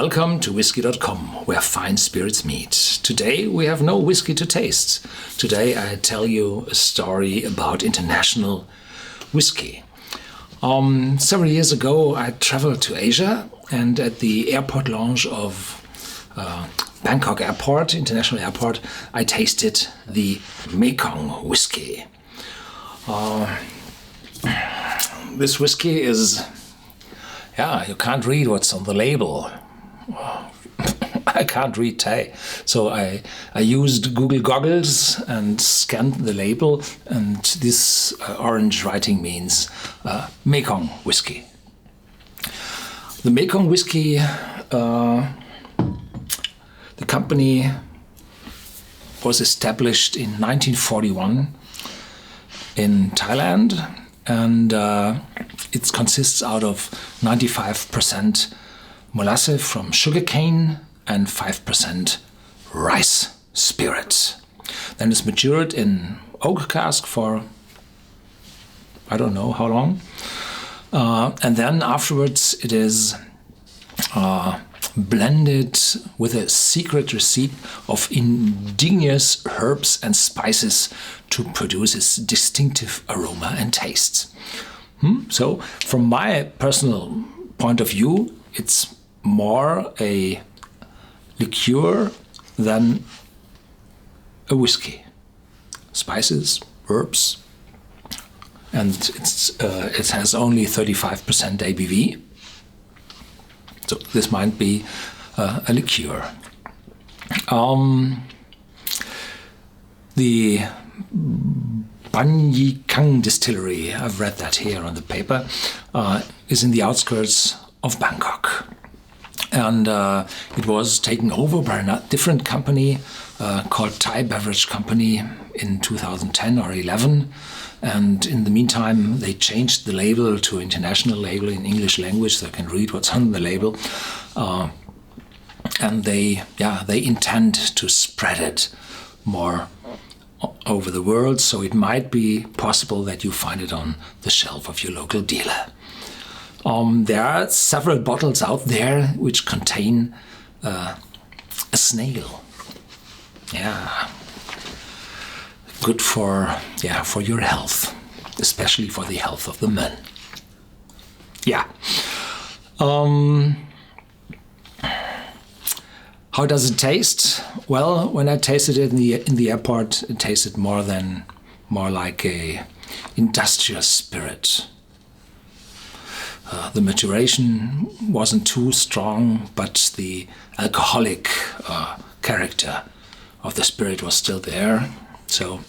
Welcome to Whisky.com, where fine spirits meet. Today we have no whiskey to taste. Today I tell you a story about international whiskey. Several years ago I traveled to Asia, and at the airport lounge of Bangkok Airport, International Airport, I tasted the Mekong whiskey. This whiskey is, you can't read what's on the label. I can't read Thai, so I used Google goggles and scanned the label, and this orange writing means Mekong whiskey. The Mekong whiskey, the company was established in 1941 in Thailand, and it consists out of 95% molasses from sugarcane and 5% rice spirit. Then it's matured in oak cask for I don't know how long, and then afterwards it is blended with a secret recipe of indigenous herbs and spices to produce its distinctive aroma and taste. So from my personal point of view, it's more a liqueur than a whiskey. Spices, herbs, and it has only 35% ABV. So this might be a liqueur. The Kang distillery, I've read that here on the paper, is in the outskirts of Bangkok. And it was taken over by a different company called Thai Beverage Company in 2010 or 11. And in the meantime, they changed the label to international label in English language, so I can read what's on the label. And they intend to spread it more over the world, so it might be possible that you find it on the shelf of your local dealer. There are several bottles out there which contain a snail. Yeah, good for your health, especially for the health of the men. Yeah. How does it taste? Well, when I tasted it in the airport, it tasted more like a industrial spirit. The maturation wasn't too strong, but the alcoholic character of the spirit was still there. So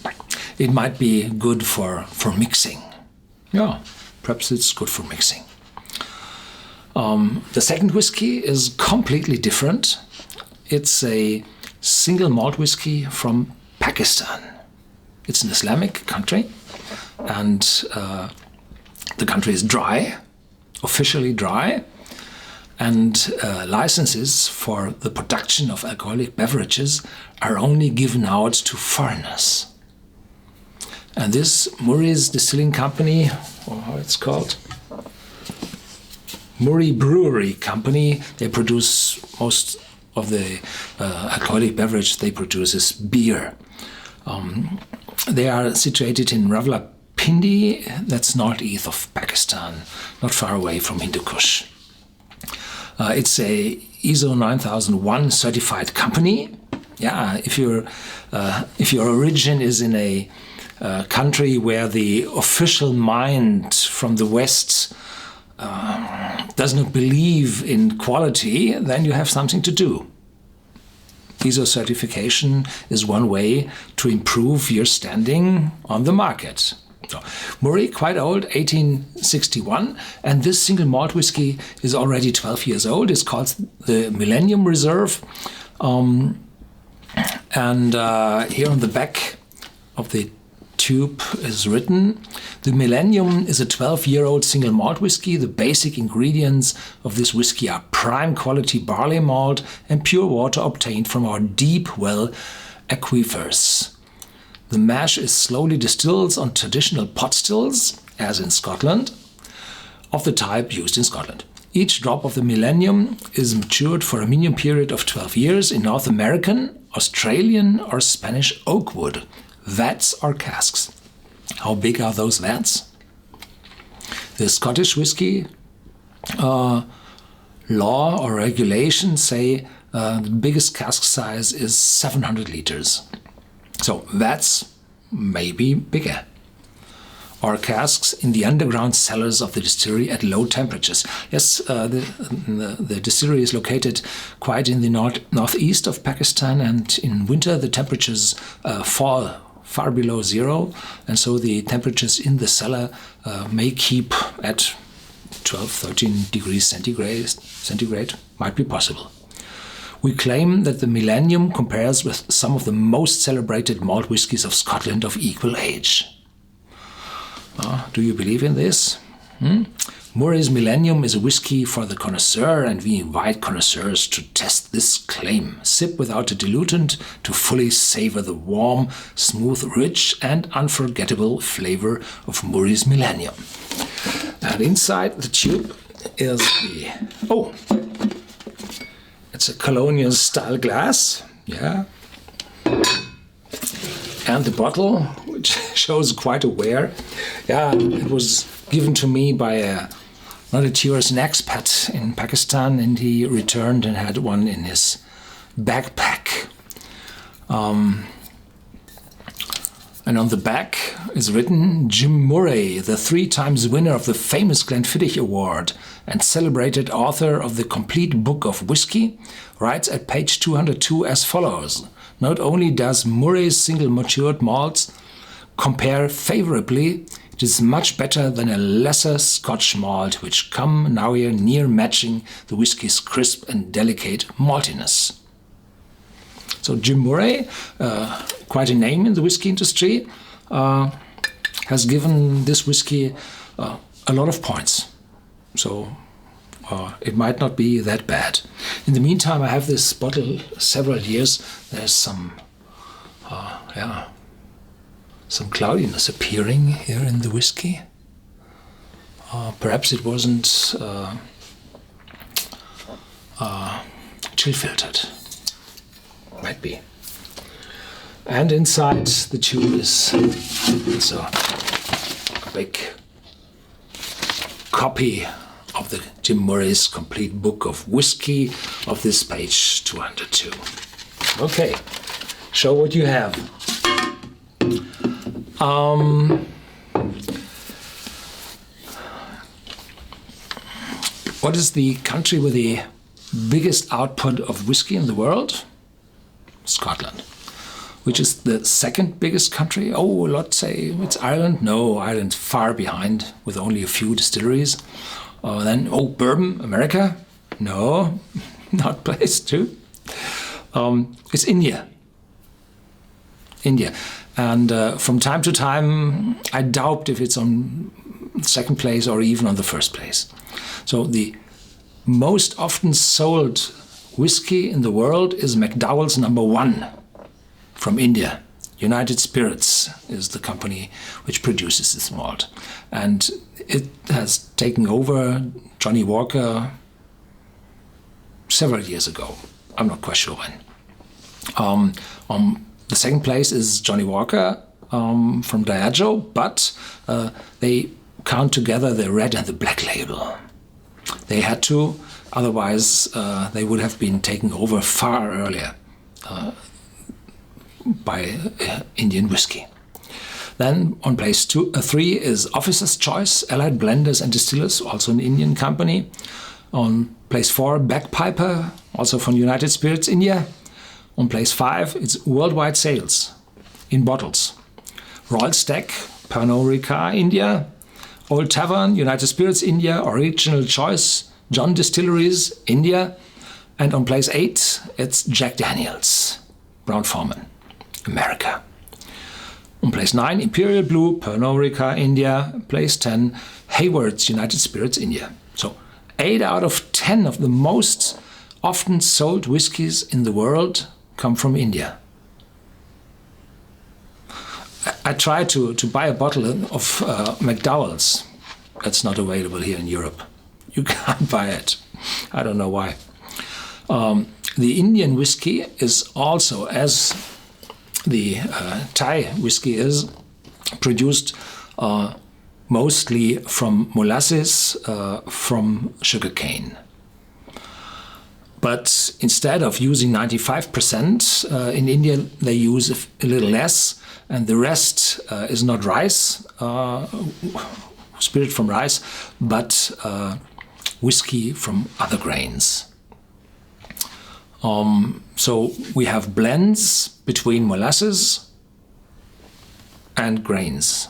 it might be good for mixing. Yeah, perhaps it's good for mixing. The second whiskey is completely different. It's a single malt whiskey from Pakistan. It's an Islamic country, and the country is dry, officially dry, and licenses for the production of alcoholic beverages are only given out to foreigners. And this Murray's Distilling Company, or how it's called, Murray Brewery Company, they produce most of the alcoholic beverage they produce is beer. They are situated in Rawalpindi, that's northeast of Pakistan, not far away from Hindu Kush. It's a ISO 9001 certified company. Yeah, if your origin is in a country where the official mind from the West does not believe in quality, then you have something to do. ISO certification is one way to improve your standing on the market. So, Murray, quite old, 1861, and this single malt whiskey is already 12 years old. It's called the Millennium Reserve. And here on the back of the tube is written, the Millennium is a 12-year-old single malt whiskey. The basic ingredients of this whiskey are prime quality barley malt and pure water obtained from our deep well aquifers. The mash is slowly distilled on traditional pot stills, as in Scotland, of the type used in Scotland. Each drop of the millennium is matured for a minimum period of 12 years in North American, Australian or Spanish oak wood, vats or casks. How big are those vats? The Scottish whisky law or regulations say the biggest cask size is 700 liters. So vats may be bigger. Or casks in the underground cellars of the distillery at low temperatures. Yes, the distillery is located quite in the northeast of Pakistan, and in winter the temperatures fall far below zero, and so the temperatures in the cellar may keep at 12-13 degrees centigrade, might be possible. We claim that the millennium compares with some of the most celebrated malt whiskies of Scotland of equal age. Do you believe in this? Murray's Millennium is a whiskey for the connoisseur, and we invite connoisseurs to test this claim. Sip without a diluent to fully savor the warm, smooth, rich and unforgettable flavor of Murray's Millennium. And inside the tube is it's a colonial style glass, yeah. And the bottle, which shows quite a wear. Yeah, it was given to me by not a tourist, an expat in Pakistan, and he returned and had one in his backpack. And on the back is written, Jim Murray, the 3 times winner of the famous Glenfiddich Award and celebrated author of the complete book of whiskey, writes at page 202 as follows. Not only does Murray's single matured malts compare favorably, it is much better than a lesser Scotch malt, which come now here near matching the whisky's crisp and delicate maltiness. So Jim Murray, quite a name in the whisky industry, has given this whisky a lot of points. So it might not be that bad. In the meantime, I have this bottle several years. There's some cloudiness appearing here in the whiskey. Perhaps it wasn't chill filtered. Might be. And inside the tube is a big copy of the Jim Murray's complete book of whiskey of this page 202. Okay, show what you have. What is the country with the biggest output of whiskey in the world? Scotland. Which is the second biggest country? Oh, let's say it's Ireland. No, Ireland's far behind with only a few distilleries. Then, bourbon, America? No, not place two. It's India. And from time to time, I doubt if it's on second place or even on the first place. So the most often sold whiskey in the world is McDowell's number 1 from India. United Spirits is the company which produces this malt. And it has taken over Johnny Walker several years ago. I'm not quite sure when. The second place is Johnny Walker from Diageo, but they count together the red and the black label. They had to, otherwise they would have been taken over far earlier by Indian whiskey. Then on place 3 is Officer's Choice, Allied Blenders and Distillers, also an Indian company. On place 4, Bagpiper, also from United Spirits, India. On place 5, it's Worldwide Sales in bottles. Royal Stag, Pernod Ricard, India. Old Tavern, United Spirits, India. Original Choice, John Distilleries, India. And on place 8, it's Jack Daniels, Brown-Forman, America. On place 9, Imperial Blue, Pernod Ricard, India. Place 10, Hayward's, United Spirits, India. So 8 out of 10 of the most often sold whiskies in the world come from India. I tried to buy a bottle of McDowell's. That's not available here in Europe. You can't buy it. I don't know why. The Indian whiskey is also, as the Thai whiskey is, produced mostly from molasses from sugarcane. But instead of using 95%, in India they use a little less, and the rest is not rice, spirit from rice, but whiskey from other grains. So we have blends between molasses and grains.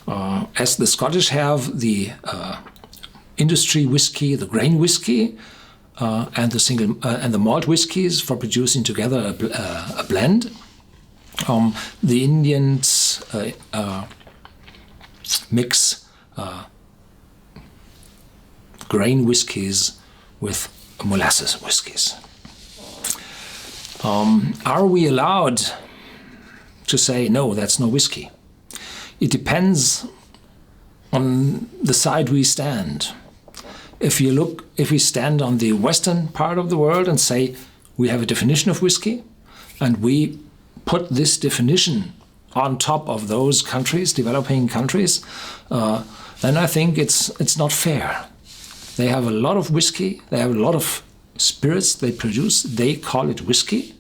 As the Scottish have the industry whiskey, the grain whiskey, and the malt whiskies for producing together a blend. The Indians mix grain whiskies with molasses whiskies. Are we allowed to say, no, that's no whiskey? It depends on the side we stand. If we stand on the western part of the world and say we have a definition of whiskey, and we put this definition on top of those countries, developing countries, then I think it's not fair. They have a lot of whiskey, they have a lot of spirits they produce, they call it whiskey,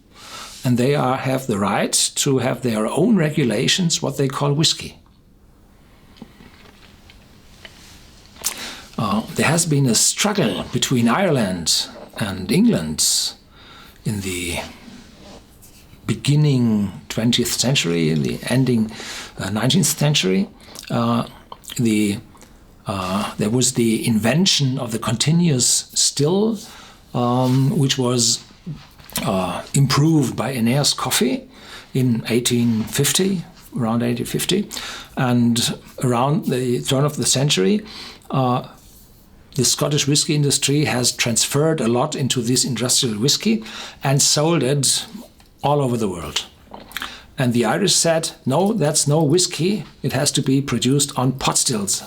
and they have the right to have their own regulations, what they call whiskey. There has been a struggle between Ireland and England in the beginning 20th century, in the ending 19th century. There was the invention of the continuous still, which was improved by Aeneas Coffey in 1850, around 1850, and around the turn of the century, the Scottish whisky industry has transferred a lot into this industrial whisky and sold it all over the world. And the Irish said, no, that's no whisky, it has to be produced on pot stills,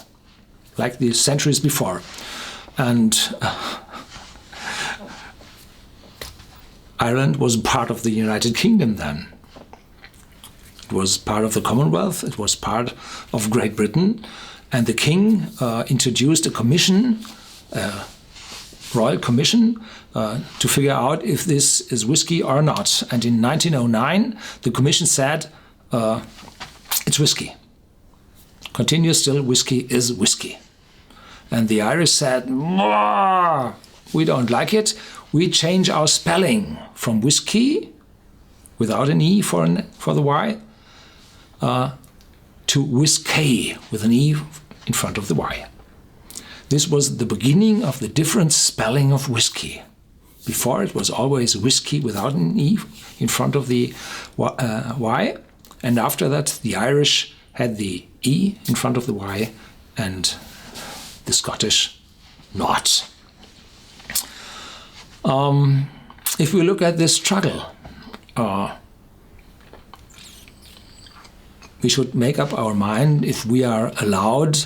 like the centuries before. And Ireland was part of the United Kingdom then. It was part of the Commonwealth, it was part of Great Britain, and the king introduced a commission, a royal commission, to figure out if this is whiskey or not. And in 1909, the commission said, it's whiskey. Continuous still whiskey is whiskey. And the Irish said, we don't like it. We change our spelling from whiskey, without an E for the Y, to whiskey with an E in front of the Y. This was the beginning of the different spelling of whiskey. Before it was always whiskey without an E in front of the Y, and after that the Irish had the E in front of the Y and the Scottish not. If we look at this struggle, we should make up our mind if we are allowed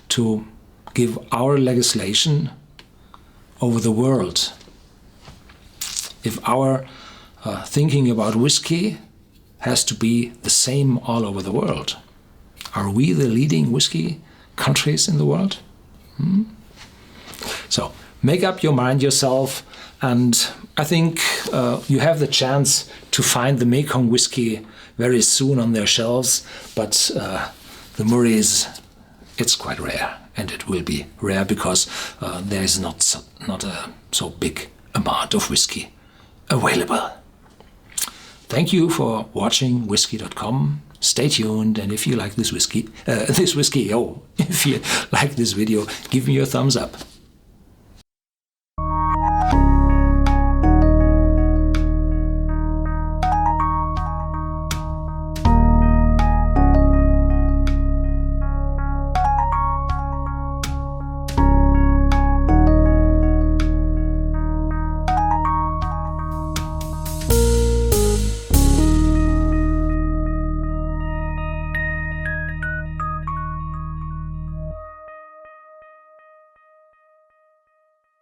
to give our legislation over the world. If our thinking about whiskey has to be the same all over the world. Are we the leading whiskey countries in the world? So make up your mind yourself, and I think you have the chance to find the Mekong whiskey very soon on their shelves, but the Murray's, it's quite rare, and it will be rare because there is not a so big amount of whiskey available. Thank you for watching Whisky.com. Stay tuned, and if you like this whiskey, if you like this video, give me a thumbs up.